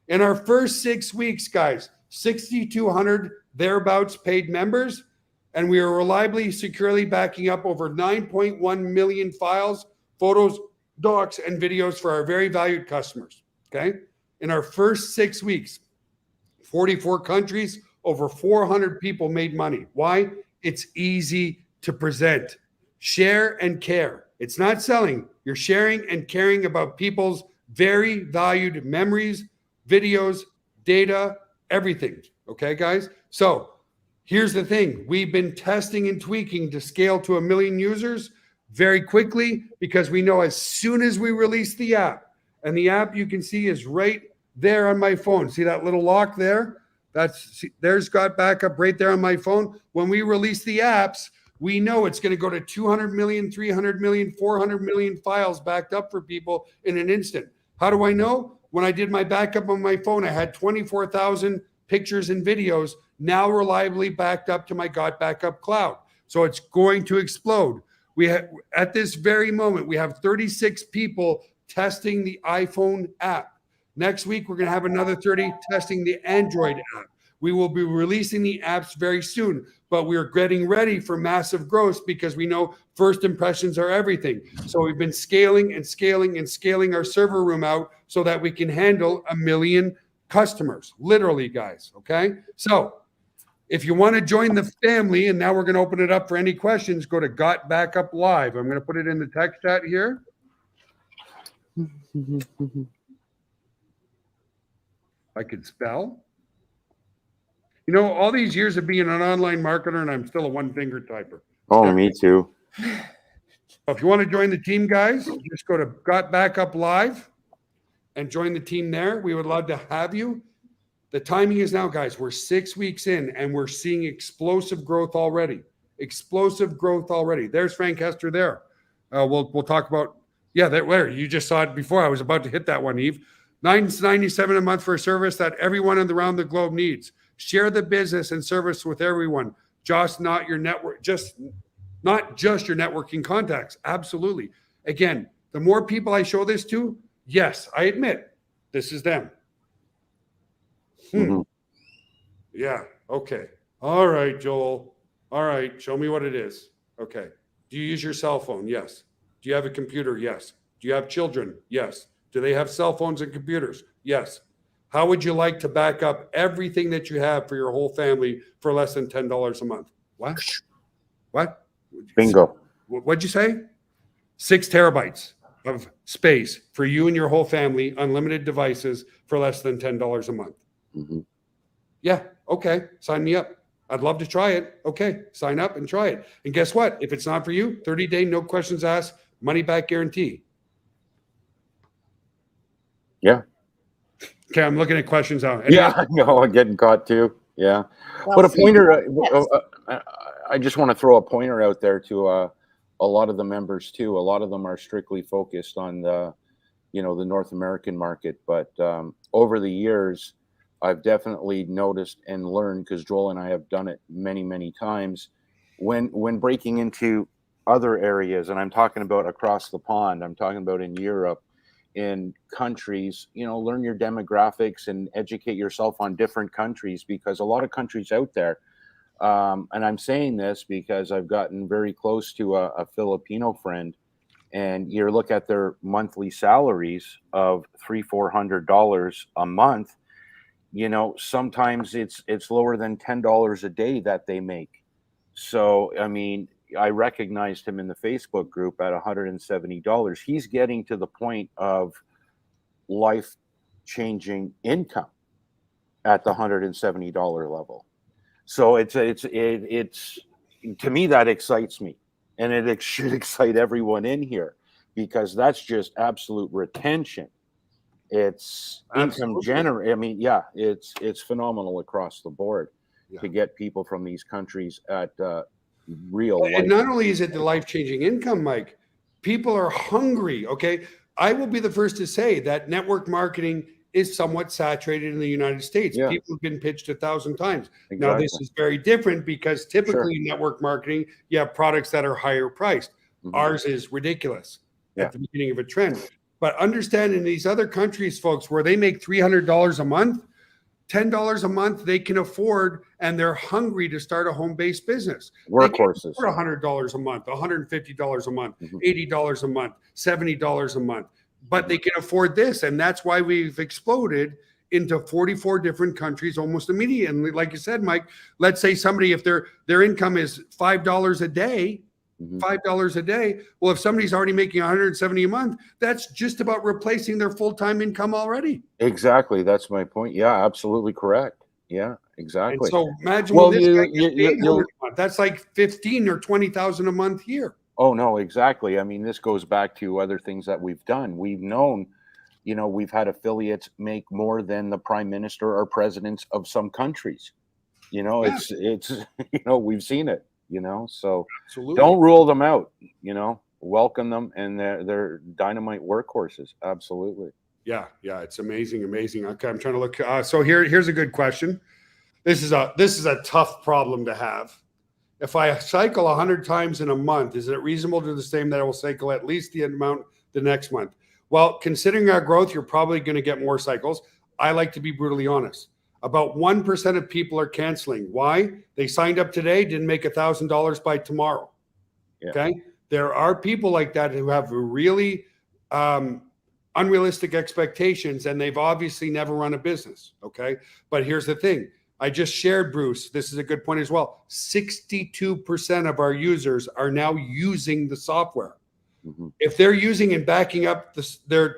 in our first 6 weeks, guys, 6,200 thereabouts paid members, and we are reliably, securely backing up over 9.1 million files, photos, docs, and videos for our very valued customers. Okay. In our first 6 weeks, 44 countries, over 400 people made money. Why? It's easy to present. Share and care. It's not selling. You're sharing and caring about people's very valued memories, videos, data, everything. Okay, guys? So here's the thing. We've been testing and tweaking to scale to 1 million users very quickly because we know as soon as we release the app, and the app you can see is right there on my phone. See that little lock there? There's Gotbackup right there on my phone. When we release the apps, we know it's going to go to 200 million, 300 million, 400 million files backed up for people in an instant. How do I know? When I did my backup on my phone, I had 24,000 pictures and videos now reliably backed up to my Gotbackup cloud. So it's going to explode. We have, at this very moment, we have 36 people testing the iPhone app. Next week, we're going to have another 30 testing the Android app. We will be releasing the apps very soon, but we're getting ready for massive growth because we know first impressions are everything. So we've been scaling and scaling and scaling our server room out so that we can handle 1 million customers, literally, guys. Okay. So if you want to join the family, and now we're going to open it up for any questions, go to Gotbackup Live. I'm going to put it in the text chat here. I could spell. You know, all these years of being an online marketer, and I'm still a one-finger typer. Oh, me too. If you want to join the team, guys, just go to Gotbackup Live and join the team there. We would love to have you. The timing is now, guys. We're 6 weeks in, and we're seeing explosive growth already. Explosive growth already. There's Frank Hester there. We'll talk about, yeah, where you just saw it before. I was about to hit that one, Eve. $9.97 a month for a service that everyone around the globe needs. Share the business and service with everyone. Just not your network, not just your networking contacts. Absolutely. Again, the more people I show this to, yes, I admit this is them. Yeah. Okay. All right, Joel. All right. Show me what it is. Okay. Do you use your cell phone? Yes. Do you have a computer? Yes. Do you have children? Yes. Do they have cell phones and computers? Yes. How would you like to back up everything that you have for your whole family for less than $10 a month? What? What? Bingo. What'd you say? 6 terabytes of space for you and your whole family, unlimited devices for less than $10 a month. Yeah. Okay. Sign me up. I'd love to try it. Okay. Sign up and try it. And guess what? If it's not for you, 30-day, no questions asked, money back guarantee. Yeah. Okay, I'm looking at questions now. Yeah, no, I'm getting caught too. Yeah, Well, but a see, pointer. yes. I just want to throw a pointer out there to a lot of the members too. A lot of them are strictly focused on the North American market, but over the years, I've definitely noticed and learned, because Joel and I have done it many times, when breaking into other areas, and I'm talking about across the pond. I'm talking about in Europe. In countries, learn your demographics and educate yourself on different countries, because a lot of countries out there, and I'm saying this because I've gotten very close to a Filipino friend, and you look at their monthly salaries of $300-400 a month. Sometimes it's lower than $10 a day that they make. So, I mean, I recognized him in the Facebook group at $170. He's getting to the point of life-changing income at the $170 level. So it's to me, that excites me, and it should excite everyone in here, because that's just absolute retention. It's income generate. I mean, yeah, it's phenomenal across the board to get people from these countries at real life. And not only is it the life-changing income, Mike, people are hungry. Okay. I will be the first to say that network marketing is somewhat saturated in the United States. Yeah. People have been pitched 1,000 times. Exactly. Now, this is very different because typically network marketing, you have products that are higher priced. Ours is ridiculous at the beginning of a trend. But understand, in these other countries, folks, where they make $300 a month, $10 a month they can afford, and they're hungry to start a home-based business. Workhorses. $100 a month, $150 a month, $80 a month, $70 a month, but they can afford this, and that's why we've exploded into 44 different countries almost immediately. Like you said, Mike, let's say somebody, if their income is $5 a day, $5 a day. Well, if somebody's already making $170 a month, that's just about replacing their full-time income already. Exactly. That's my point. Yeah, absolutely correct. Yeah, exactly. And so imagine, well, this guy gets $800 a month. That's like 15 or 20,000 a month here. Oh, no, exactly. I mean, this goes back to other things that we've done. We've known, we've had affiliates make more than the prime minister or presidents of some countries. It's we've seen it. So absolutely. Don't rule them out, welcome them, and they're dynamite workhorses. Absolutely. Yeah. It's amazing. Okay. I'm trying to look. So here's a good question. This is a tough problem to have. If I cycle 100 times in a month, is it reasonable to assume that I will cycle at least the amount the next month? Well, considering our growth, you're probably going to get more cycles. I like to be brutally honest. About 1% of people are canceling. Why? They signed up today, didn't make $1,000 by tomorrow. Yeah. Okay. There are people like that who have really unrealistic expectations, and they've obviously never run a business. Okay. But here's the thing. I just shared, Bruce, this is a good point as well. 62% of our users are now using the software. Mm-hmm. If they're using and backing up the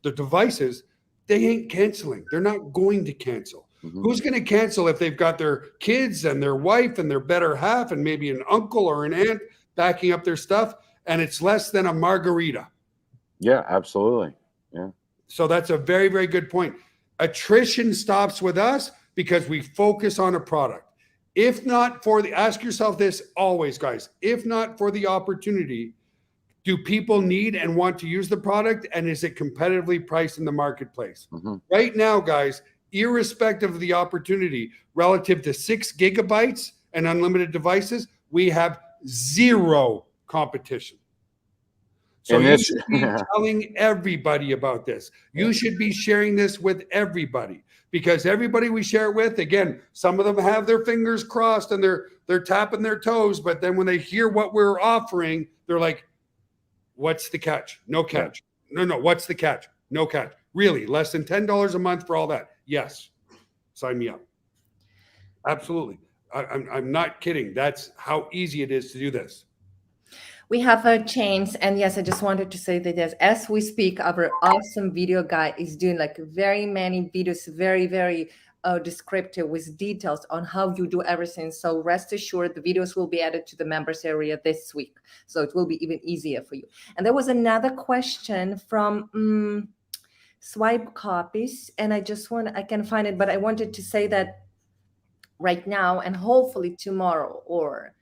devices, they ain't canceling. They're not going to cancel. Mm-hmm. Who's going to cancel if they've got their kids and their wife and their better half and maybe an uncle or an aunt backing up their stuff, and it's less than a margarita? Yeah, absolutely. Yeah. So that's a very, very good point. Attrition stops with us because we focus on a product. If not for ask yourself this always, guys, if not for the opportunity, do people need and want to use the product, and is it competitively priced in the marketplace? Mm-hmm. Right now, guys, irrespective of the opportunity, relative to 6 gigabytes and unlimited devices, we have zero competition. So you should be telling everybody about this. You should be sharing this with everybody, because everybody we share it with, again, some of them have their fingers crossed and they're tapping their toes, but then when they hear what we're offering, they're like, what's the catch? No catch. No, what's the catch? No catch. Really? Less than $10 a month for all that? Yes. Sign me up. Absolutely. I'm not kidding. That's how easy it is to do this. We have a change, and yes, I just wanted to say that as we speak, our awesome video guy is doing like very many videos, very, very descriptive with details on how you do everything. So rest assured, the videos will be added to the members area this week, so it will be even easier for you. And there was another question from Swipe Copies, and I can find it, but I wanted to say that right now and hopefully tomorrow or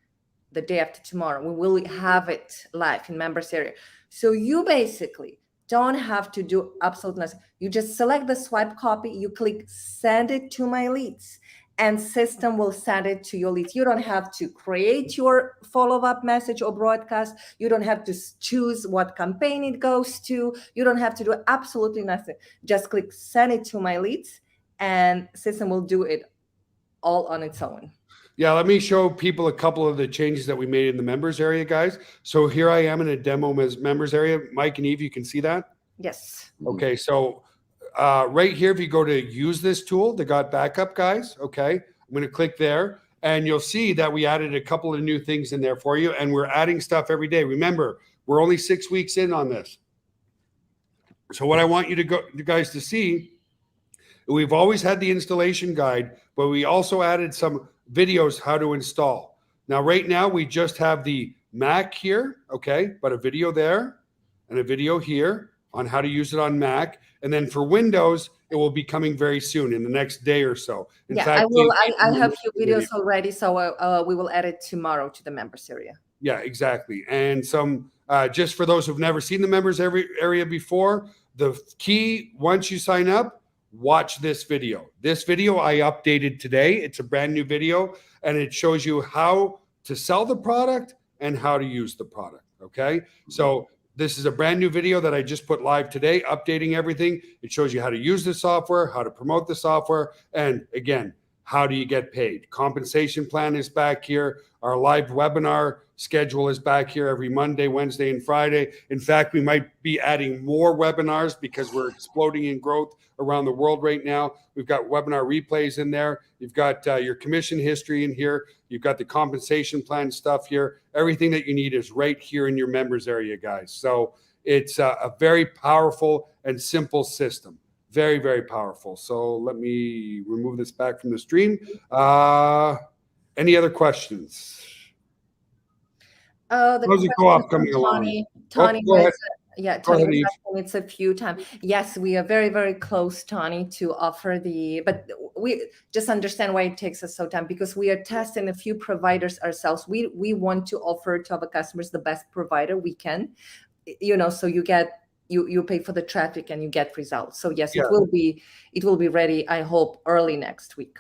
the day after tomorrow, we will have it live in members area. So you basically don't have to do absolutely nothing. You just select the swipe copy, you click send it to my leads, and system will send it to your leads. You don't have to create your follow-up message or broadcast. You don't have to choose what campaign it goes to. You don't have to do absolutely nothing. Just click send it to my leads, and system will do it all on its own. Yeah, let me show people a couple of the changes that we made in the members area, guys. So here I am in a demo members area. Mike and Eve, you can see that? Yes. Okay, so right here, if you go to use this tool, the Gotbackup, guys, okay, I'm going to click there, and you'll see that we added a couple of new things in there for you, and we're adding stuff every day. Remember, we're only 6 weeks in on this. So what I want you guys to see, we've always had the installation guide, but we also added some videos how to install. Now, right now, we just have the Mac here, okay, but a video there and a video here on how to use it on Mac. And then for Windows, it will be coming very soon in the next day or so. In fact, I have a few videos already, so we will add it tomorrow to the members area. Yeah, exactly. And some, just for those who've never seen the members area before, the key, once you sign up, watch this video. This video I updated today. It's a brand new video, and it shows you how to sell the product and how to use the product. Okay. So this is a brand new video that I just put live today, updating everything. It shows you how to use the software, how to promote the software, and again, how do you get paid? Compensation plan is back here. Our live webinar schedule is back here every Monday, Wednesday, and Friday. In fact, we might be adding more webinars because we're exploding in growth around the world right now. We've got webinar replays in there. You've got your commission history in here. You've got the compensation plan stuff here. Everything that you need is right here in your members area, guys. So it's a very powerful and simple system. Very, very powerful. So let me remove this back from the stream. Any other questions? The How's the co-op coming along? Tony go ahead. Tony, it's a few times. Yes, we are very, very close, Tony, to offer but we just understand why it takes us so time, because we are testing a few providers ourselves. We want to offer to our customers the best provider we can, so you get you pay for the traffic and you get results. So yes, yeah. It will be ready, I hope, early next week.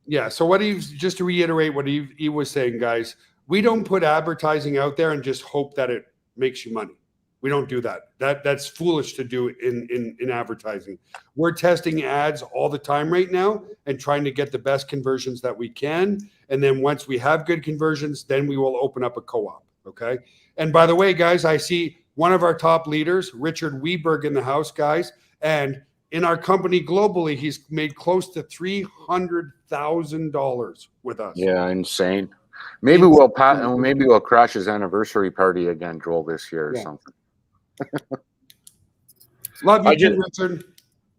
Yeah. So just to reiterate what he was saying, guys, we don't put advertising out there and just hope that it makes you money. We don't do that. That's foolish to do in advertising. We're testing ads all the time right now and trying to get the best conversions that we can. And then once we have good conversions, then we will open up a co-op. Okay. And by the way, guys, I see one of our top leaders, Richard Weberg, in the house, guys. And in our company globally, he's made close to $300,000 with us. Yeah, insane. Maybe we'll crash his anniversary party again, Joel, this year or something. Love you too, Richard.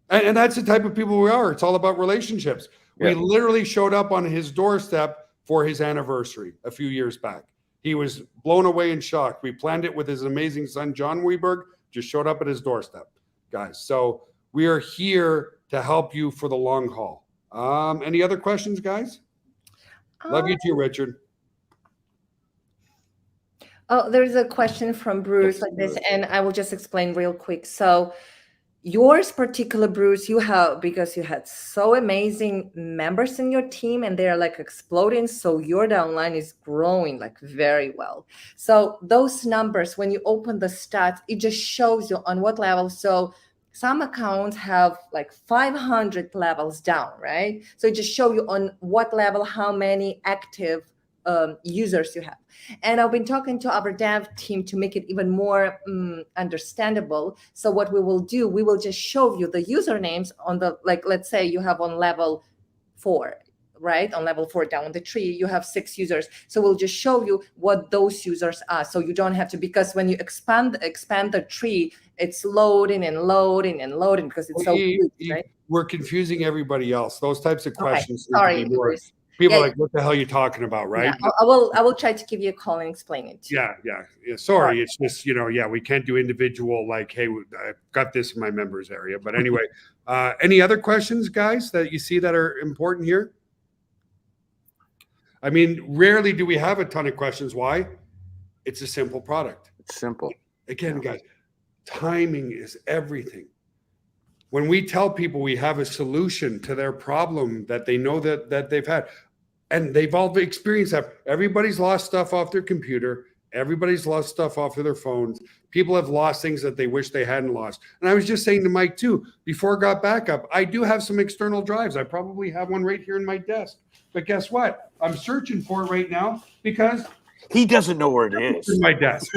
And that's the type of people we are. It's all about relationships. We literally showed up on his doorstep for his anniversary a few years back. He was blown away and shocked. We planned it with his amazing son, John Weberg, just showed up at his doorstep, guys. So we are here to help you for the long haul. Any other questions, guys? Love you too, Richard. Oh, there's a question from Bruce like this, and I will just explain real quick. So yours particular, Bruce, you have, because you had so amazing members in your team and they're like exploding. So your downline is growing like very well. So those numbers, when you open the stats, it just shows you on what level. So some accounts have like 500 levels down, right? So it just show you on what level, how many active users you have. And I've been talking to our dev team to make it even more understandable. So what we will do, we will just show you the usernames on the, like, let's say you have on level 4, right? On level 4 down the tree, you have 6 users. So we'll just show you what those users are. So you don't have to, because when you expand the tree, it's loading and loading and loading because it's so huge, right? We're confusing everybody else. Those types of questions. Sorry, people are like, what the hell are you talking about, right? Yeah, I will try to give you a call and explain it to you. Yeah. Sorry, it's just, we can't do individual, like, hey, I've got this in my members area. But anyway, any other questions, guys, that you see that are important here? I mean, rarely do we have a ton of questions. Why? It's a simple product. It's simple. Again, guys, timing is everything. When we tell people we have a solution to their problem that they know that they've had, and they've all experienced that. Everybody's lost stuff off their computer. Everybody's lost stuff off of their phones. People have lost things that they wish they hadn't lost. And I was just saying to Mike too, before Gotbackup, I do have some external drives. I probably have one right here in my desk. But guess what? I'm searching for it right now because he doesn't know where it is. In my desk.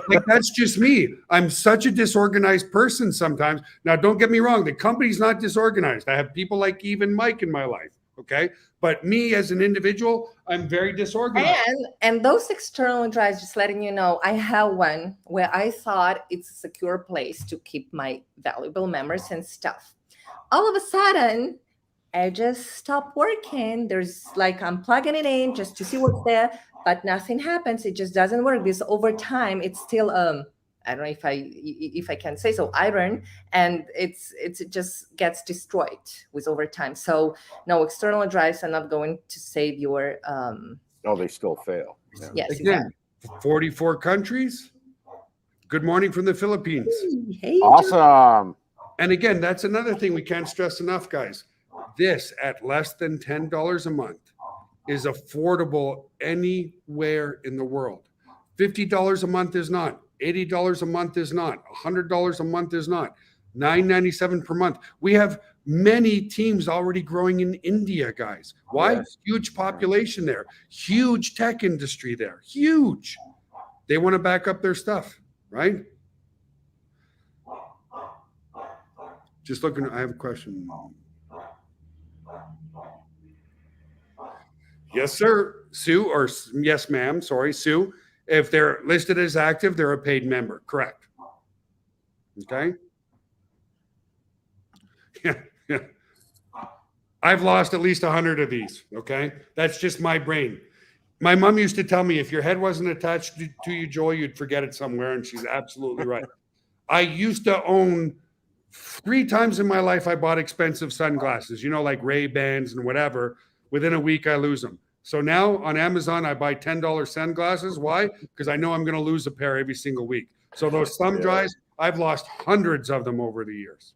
Like, that's just me. I'm such a disorganized person sometimes. Now, don't get me wrong. The company's not disorganized. I have people like even Mike in my life. Okay. But me as an individual, I'm very disorganized. And those external drives, just letting you know, I have one where I thought it's a secure place to keep my valuable members and stuff. All of a sudden, I just stopped working. There's like, I'm plugging it in just to see what's there, but nothing happens. It just doesn't work because over time, it's still, I don't know if I can say so, iron, and it just gets destroyed with over time. So no, external drives are not going to save your. No, they still fail. Yeah. Yes. Again, 44 countries. Good morning from the Philippines. Hey, awesome. And again, that's another thing we can't stress enough, guys. This at less than $10 a month is affordable anywhere in the world. $50 a month is not. $80 a month is not. $100 a month is not. $9.97 per month. We have many teams already growing in India, guys. Why? Yes. Huge population there. Huge tech industry there. Huge. They want to back up their stuff, right? Just looking. I have a question. Yes, sir. Sue, or yes, ma'am. Sorry, Sue. If they're listed as active, they're a paid member. Correct. Okay. Yeah. I've lost at least 100 of these. Okay. That's just my brain. My mom used to tell me if your head wasn't attached to you, Joel, you'd forget it somewhere. And she's absolutely right. I used to own 3 times in my life. I bought expensive sunglasses, like Ray-Bans and whatever. Within a week, I lose them. So now on Amazon, I buy $10 sunglasses. Why? Because I know I'm going to lose a pair every single week. So those thumb drives, I've lost hundreds of them over the years.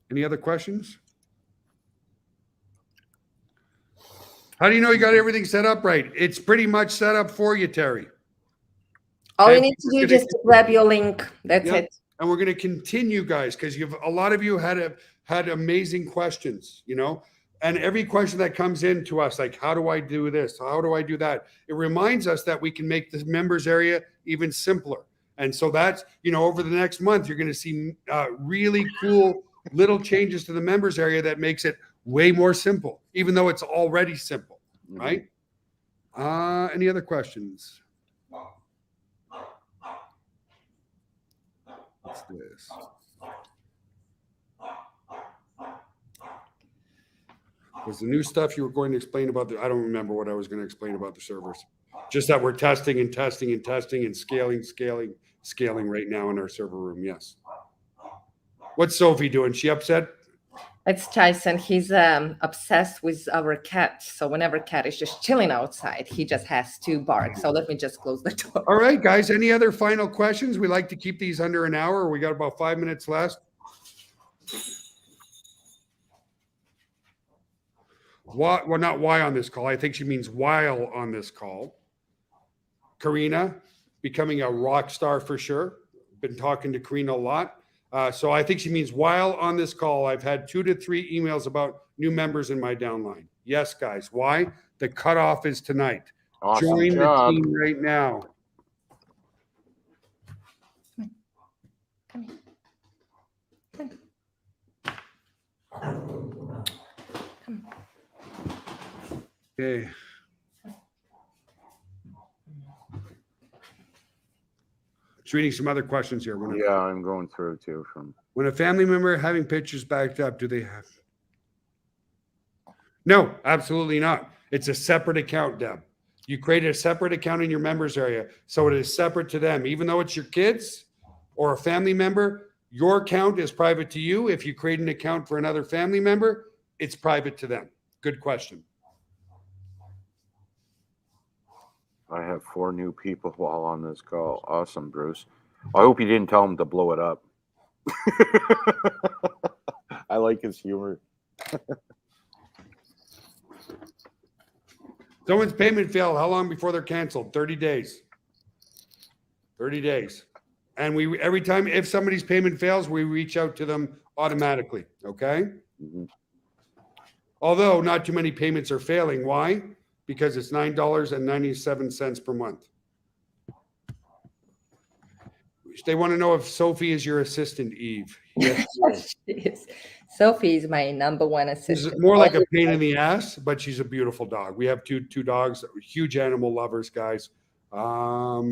Any other questions? How do you know you got everything set up right? It's pretty much set up for you, Terry. All you And need to we're do gonna just to grab your link. That's Yeah. it. And we're going to continue, guys, because a lot of you had amazing questions, and every question that comes in to us, like, how do I do this? How do I do that? It reminds us that we can make the members area even simpler. And so that's, over the next month, you're going to see really cool little changes to the members area that makes it way more simple, even though it's already simple, right? Any other questions? What's this? Was the new stuff you were going to explain about I don't remember what I was going to explain about the servers. Just that we're testing and testing and testing and scaling right now in our server room. Yes. What's Sophie doing? She upset? It's Tyson. He's obsessed with our cat. So whenever cat is just chilling outside, he just has to bark. So let me just close the door. All right, guys. Any other final questions? We like to keep these under an hour. We got about 5 minutes left. Why? Well, not why on this call. I think she means while on this call. Karina, becoming a rock star for sure. Been talking to Karina a lot. So I think she means while on this call, I've had 2 to 3 emails about new members in my downline. Yes, guys. Why? The cutoff is tonight. Awesome Join job. the team right now. Come here. Come. Okay. Just reading some other questions here. Yeah, I'm going through too. When a family member having pictures backed up, do they have? No, absolutely not. It's a separate account, Deb. You create a separate account in your members area, so it is separate to them. Even though it's your kids or a family member, your account is private to you. If you create an account for another family member, it's private to them. Good question. I have 4 new people while on this call. Awesome, Bruce. I hope you didn't tell him to blow it up. I like his humor. Someone's payment failed. How long before they're canceled? 30 days. 30 days. And we every time if somebody's payment fails, we reach out to them automatically. Okay. Mm-hmm. Although not too many payments are failing. Why? Because it's $9.97 per month. They want to know if Sophie is your assistant, Eve. Yes. She is. Sophie is my number one assistant. She's more like a pain in the ass, but she's a beautiful dog. We have two dogs, huge animal lovers, guys. All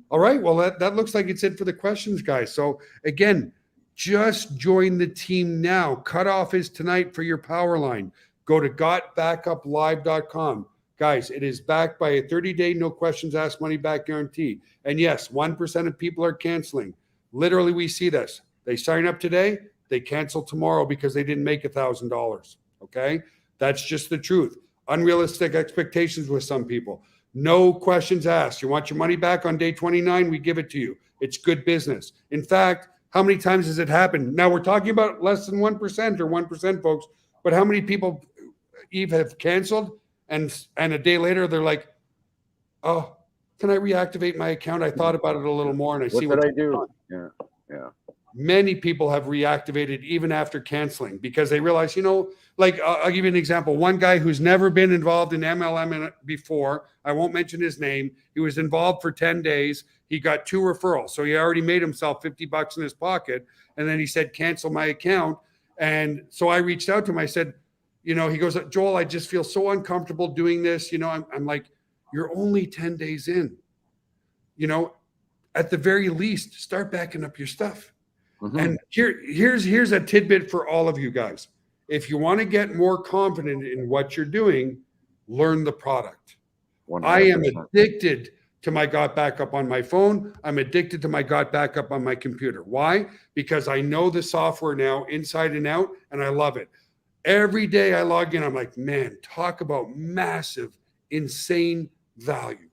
right. Well, that looks like it's it for the questions, guys. So again, just join the team now. Cutoff is tonight for your power line. Go to gotbackuplive.com. Guys, it is backed by a 30-day, no questions asked, money back guarantee. And yes, 1% of people are canceling. Literally, we see this. They sign up today, they cancel tomorrow because they didn't make $1,000. Okay? That's just the truth. Unrealistic expectations with some people. No questions asked. You want your money back on day 29, we give it to you. It's good business. In fact, how many times has it happened? Now, we're talking about less than 1% or 1%, folks, but how many people, Eve, have canceled? And a day later, they're like, "Oh, can I reactivate my account? I thought about it a little more, and I see what I do." Yeah. Many people have reactivated even after canceling because they realize, like I'll give you an example. One guy who's never been involved in MLM before, I won't mention his name. He was involved for 10 days. He got 2 referrals, so he already made himself $50 in his pocket. And then he said, "Cancel my account." And so I reached out to him. I said, he goes, "Joel, I just feel so uncomfortable doing this." I'm like, "You're only 10 days in. At the very least, start backing up your stuff." Mm-hmm. And here's a tidbit for all of you guys. If you want to get more confident in what you're doing, learn the product. 100%. I am addicted to my Gotbackup on my phone. I'm addicted to my Gotbackup on my computer. Why? Because I know the software now inside and out, and I love it. Every day I log in, I'm like, man, talk about massive, insane value.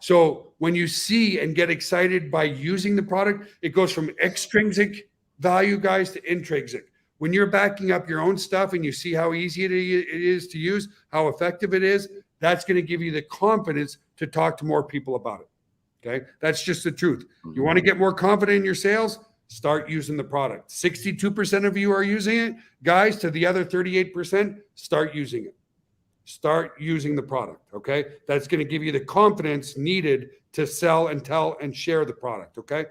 So when you see and get excited by using the product, it goes from extrinsic value, guys, to intrinsic. when you're backing up your own stuff and you see how easy it is to use, how effective it is, that's going to give you the confidence to talk to more people about it. Okay. That's just the truth. You want to get more confident in your sales? Start using the product. 62% of you are using it. Guys, to the other 38%, start using it. Start using the product. Okay. That's going to give you the confidence needed to sell and tell and share the product. Okay.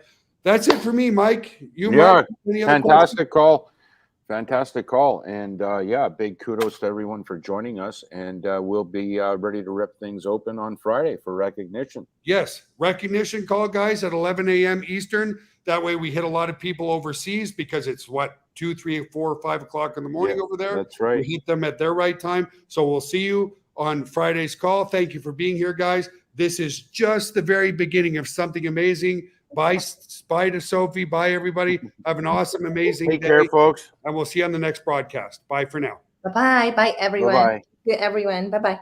That's it for me, Mike. Yeah, Mike, fantastic call. Fantastic call. And yeah, big kudos to everyone for joining us. And we'll be ready to rip things open on Friday for recognition. Yes. Recognition call, guys, at 11 a.m. Eastern. That way we hit a lot of people overseas because it's 2, 3, 4, 5 o'clock in the morning over there. That's right. We hit them at their right time. So we'll see you on Friday's call. Thank you for being here, guys. This is just the very beginning of something amazing. Bye to Sophie. Bye, everybody. Have an awesome, amazing day. Take care, folks. And we'll see you on the next broadcast. Bye for now. Bye-bye. Bye, everyone. Bye-bye. Good, everyone. Bye-bye.